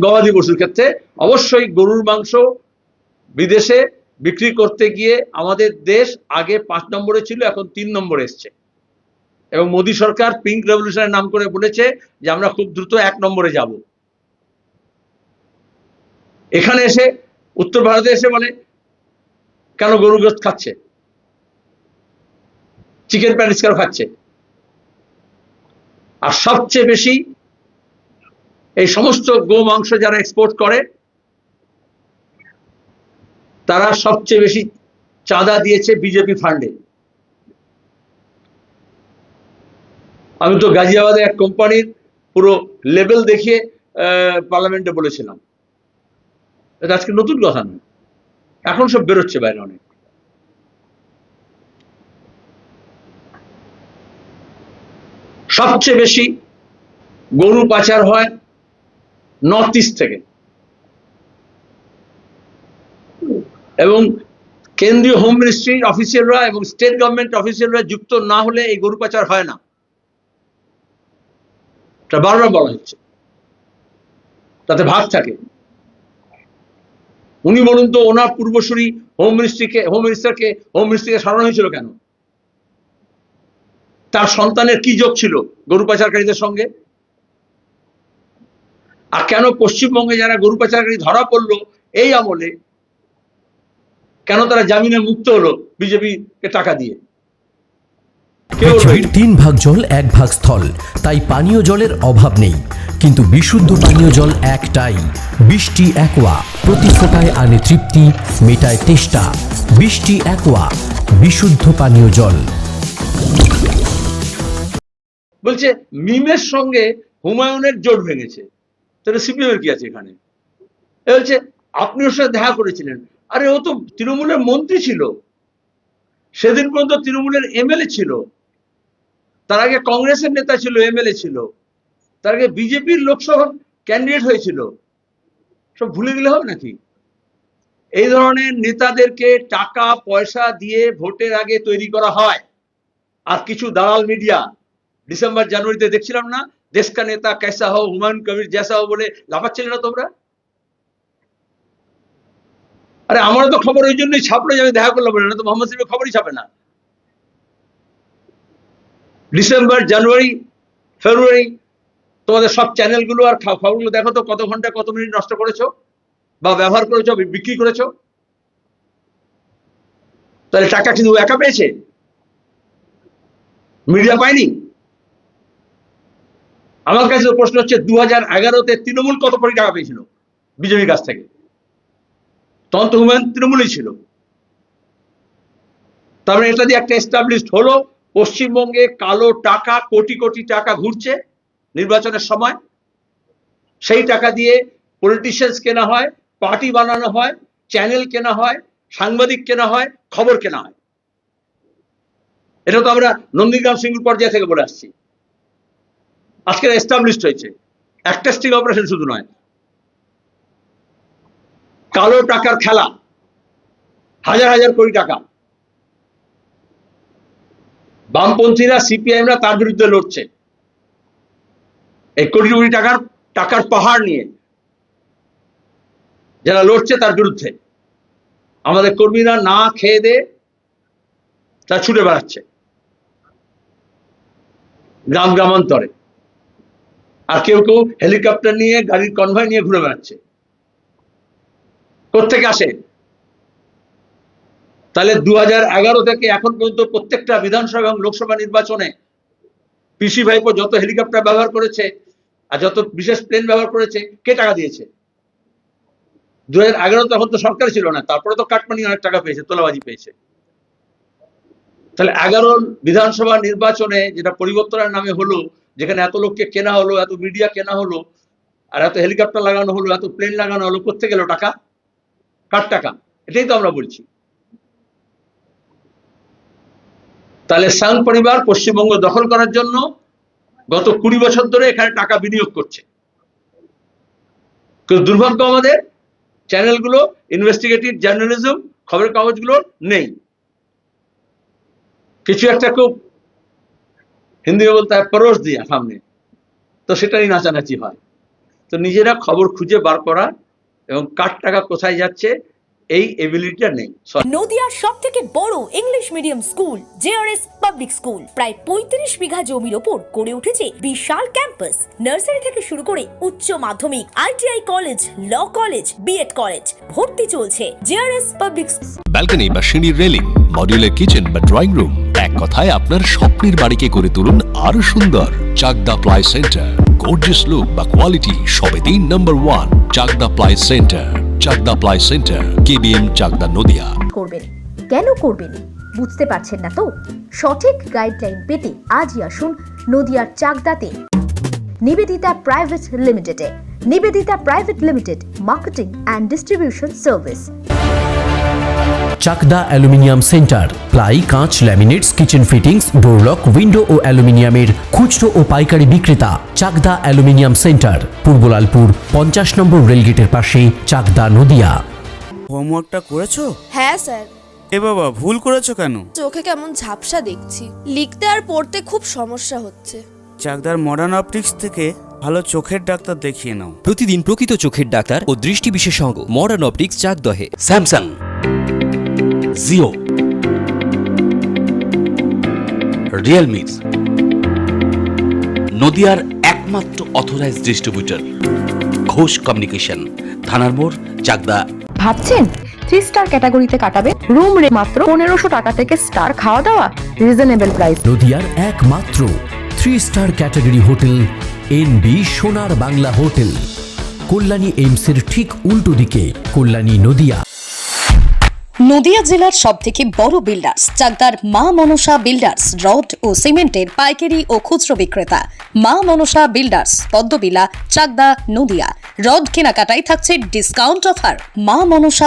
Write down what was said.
গবাদি পশুর ক্ষেত্রে অবশ্যই গরুর মাংস বিদেশে বিক্রি করতে গিয়ে আমাদের দেশ আগে 5 নম্বরে ছিল, এখন 3 নম্বরে এসছে। এবং মোদী সরকার পিঙ্ক রেভলিউশনের নাম করে বলেছে যে আমরা খুব দ্রুত 1 নম্বরে যাব। এখানে এসে উত্তর ভারতে এসে বলে কেন গরু গোশত খাচ্ছে, চিকেন প্যাটিস কেন খাচ্ছে। আর সবচেয়ে বেশি এই সমস্ত গো মাংস যারা এক্সপোর্ট করে তারা সবচেয়ে বেশি চাঁদা দিয়েছে বিজেপি ফান্ডে। আমি তো গাজিয়াবাদে এক কোম্পানির পুরো লেভেল দেখিয়ে পার্লামেন্টে বলেছিলাম, এটা আজকে নতুন কথা নয়, এখন সব বেরোচ্ছে বাইরে অনেক। সবচেয়ে বেশি গরু পাচার হয় নর্থ ইস্ট থেকে, এবং কেন্দ্রীয় হোম মিনিস্ট্রির অফিসিয়ালরা এবং স্টেট গভর্নমেন্ট অফিসিয়ালরা যুক্ত না হলে এই গরু পাচার হয় না, এটা বারবার বলা হচ্ছে, তাতে ভাগ থাকে। উনি বলুন তো, ওনার পূর্বসূরি হোম মিনিস্টারকে সরানো হয়েছিল কেন? তার সন্তানের কি যোগ ছিল গরু পাচারকারীদের সঙ্গে? আর কেন পশ্চিমবঙ্গে যারা গরু পাচারকারী ধরা পড়লো এই আমলে, কেন তারা জামিনে মুক্ত হলো বিজেপিকে টাকা দিয়ে? পৃথিবীর 3 ভাগ জল 1 ভাগ স্থল, তাই পানীয় জলের অভাব নেই। কিন্তু বিশুদ্ধ পানীয় জল একটাই, বৃষ্টি অ্যাকোয়া। প্রতি ফোঁটায় আনে তৃপ্তি, মেটায় তেষ্টা। বৃষ্টি অ্যাকোয়া, বিশুদ্ধ পানীয় জল। বলছে মিমের সঙ্গে হুমায়ুনের জোট ভেঙেছে, তাহলে সিপিএম এর কি আছে এখানে? বলছে আপনি ওর সাথে দেখা করেছিলেন। আরে ও তো তৃণমূলের মন্ত্রী ছিল, সেদিন পর্যন্ত তৃণমূলের এমএলএ ছিল, তার আগে কংগ্রেসের নেতা ছিল, এমএলএ ছিল, তার আগে বিজেপির লোকসভা ক্যান্ডিডেট হয়েছিল। সব ভুলে গেলে হবে নাকি? এই ধরনের নেতাদেরকে টাকা পয়সা দিয়ে ভোটের আগে তৈরি করা হয়। আর কিছু দালাল মিডিয়া ডিসেম্বর জানুয়ারিতে দেখছিলাম না, দেশ কা নেতা कैसा हो, হুমায়ুন কবির जैसा हो বলে লাফাচ্ছিলে না তোমরা? আরে আমারও তো খবর ওই জন্যই ছাপলো যে আমি দেখা করলাম বলে, না তো মোহাম্মদ সিমের খবরই ছাপে না। ডিসেম্বর জানুয়ারি ফেব্রুয়ারি তোমাদের সব চ্যানেলগুলো আর খবরগুলো দেখো তো, কত ঘন্টা কত মিনিট নষ্ট করেছো বা ব্যবহার করেছো, বিক্রি করেছো। তাহলে টাকা কিন্তু একা পেয়েছে, মিডিয়া পায়নি। আমার কাছে প্রশ্ন হচ্ছে 2011-তে তৃণমূল কত কোটি টাকা পেয়েছিল বিজেপির কাছ থেকে? তখন তো হুমায়ুন তৃণমূলই ছিল। তারপরে এটা দিয়ে একটা এস্টাবলিশড হলো পশ্চিমবঙ্গে কালো টাকা কোটি কোটি টাকা ঘুরছে নির্বাচনের সময়। সেই টাকা দিয়ে পলিটিশিয়ানস কেনা হয়, পার্টি বানানো হয়, চ্যানেল কেনা হয়, সাংবাদিক কেনা হয়, খবর কেনা হয়। এটা তো আমরা নন্দীগ্রাম সিঙ্গুর পর্যায় থেকে বলে আসছি, আজকে এস্টাবলিশড হয়েছে। একটা স্টিং অপারেশন শুধু নয়, কালো টাকার খেলা, হাজার হাজার কোটি টাকা। বামপন্থীরা সিপিআইএমরা তার বিরুদ্ধে লড়ছে, এই কোটি কোটি টাকার পাহাড় নিয়ে যারা লড়ছে তার বিরুদ্ধে। আমাদের কর্মীরা না খেয়ে দে তা ছুটে বেড়াচ্ছে গ্রাম গ্রামান্তরে, আর কেউ কেউ হেলিকপ্টার নিয়ে গাড়ির কনভয় নিয়ে ঘুরে বেড়াচ্ছে। কোত্থেকে আসে? তাহলে 2011 থেকে এখন পর্যন্ত প্রত্যেকটা বিধানসভা এবং লোকসভা নির্বাচনে পিসি ভাইপো যত হেলিকপ্টার ব্যবহার করেছে আর যত বিশেষ প্লেন ব্যবহার করেছে, কে টাকা দিয়েছে? 2011 তখন তো সরকার ছিল না, তারপরে তো কাটমানি অনেক টাকা পেয়েছে, তোলাবাজি পেয়েছে। তাহলে 11 বিধানসভা নির্বাচনে যেটা পরিবর্তনের নামে হলো, যেখানে এত লোককে কেনা হলো, এত মিডিয়া কেনা হলো, আর এত হেলিকপ্টার লাগানো হলো, এত প্লেন লাগানো হলো, কোথেকে গেল টাকা? কার টাকা? এটাই তো আমরা বলছি। তাহলে সাং পরিবার পশ্চিমবঙ্গ দখল করার জন্য গত 20 বছর ধরে এখানে টাকা বিনিয়োগ করছে। কিন্তু দুর্ভাগ্য আমাদের চ্যানেলগুলো, ইনভেস্টিগেটিভ জার্নালিজম, খবরের কাগজগুলো নেই। কিছু একটা খুব হিন্দি বলতে হয় পরোশ দিয়া সামনে, তো সেটাই নাচানাচি হয়। তো নিজেরা খবর খুঁজে বার করা এবং কার টাকা কোথায় যাচ্ছে এই এবিলিটিটা নেই। নদিয়ার সবথেকে বড় English medium school JRS public school প্রায় 35 বিঘা জমির ওপর গড়ে উঠেছে বিশাল ক্যাম্পাস। নার্সারি থেকে শুরু করে উচ্চ মাধ্যমিক, ITI college, law college, BEd college, ভর্তি চলছে জেআরএস পাবলিক। ব্যালকনি বা সিঁড়ির রেলিং, মডিউলার কিচেন বা ড্রয়িং রুম, এক কথায় আপনার স্বপ্নের বাড়িকে করে তুলুন আরো সুন্দর। Chakdah ply centre, gorgeous look বা কোয়ালিটি সবে 3 number 1 Chakdah ply centre. Chakdah ply centre, KBM, Chakdah, Nadia. করবেন কেন করবেন বুঝতে পারছেন না তো? সঠিক গাইডলাইন পেতে আজই আসুন নদিয়ার চাকদাতে নিবেদিতা প্রাইভেট লিমিটেডে। Nivedita private limited, marketing and distribution service. Chakdah aluminium centre, ply, কাঁচ, laminates, kitchen fittings, door lock, window ও অ্যালুমিনিয়ামের খুচরো ও পাইকারি বিক্রেতা। চাকদা অ্যালুমিনিয়াম সেন্টার, পূর্ব লালপুর 50 নম্বর রেলগেটের পাশে, চাকদা, নদিয়া। হোমওয়ার্কটা করেছো? হ্যাঁ স্যার। এ বাবা, ভুল করেছো কেন? চোখে কেমন ঝাপসা দেখছি, লিখতে আর পড়তে খুব সমস্যা হচ্ছে। চাকদার মডার্ন অপটিক্স থেকে ভালো চোখের ডাক্তার দেখিয়ে নাও। প্রতিদিন প্রকৃত চোখের ডাক্তার ও দৃষ্টি বিশেষজ্ঞ মডার্ন অপটিক্স, চাকদহে। স্যামসাং, জিও, রিয়েলমি, নদিয়ার একমাত্র অথরাইজড ডিস্ট্রিবিউটর ঘোষ কমিউনিকেশন, থানার মোড়, চাকদা। ভাবছেন 3 স্টার ক্যাটাগরিতে কাটাবে? রুম রে মাত্র 1500 টাকা থেকে স্টার, খাওয়া দাওয়া রিজনেবল প্রাইস। নদিয়ার একমাত্র 3 স্টার ক্যাটাগরি হোটেল এনবি সোনার বাংলা হোটেল, কল্যাণী এইমসের ঠিক উল্টো দিকে, কল্যাণী, নদিয়া। নদিয়া জেলার সবথেকে বড় বিল্ডার্স চাকদার মা মনসা বিল্ডার্স, রড ও সিমেন্টের পাইকারি ও খুচরো বিক্রেতা। মা মনসা বিল্ডার্স, পদ্মবিলা, চাকদা, নদিয়া। রড কেনাকাটায় থাকছে ডিসকাউন্ট অফার। মা মনসা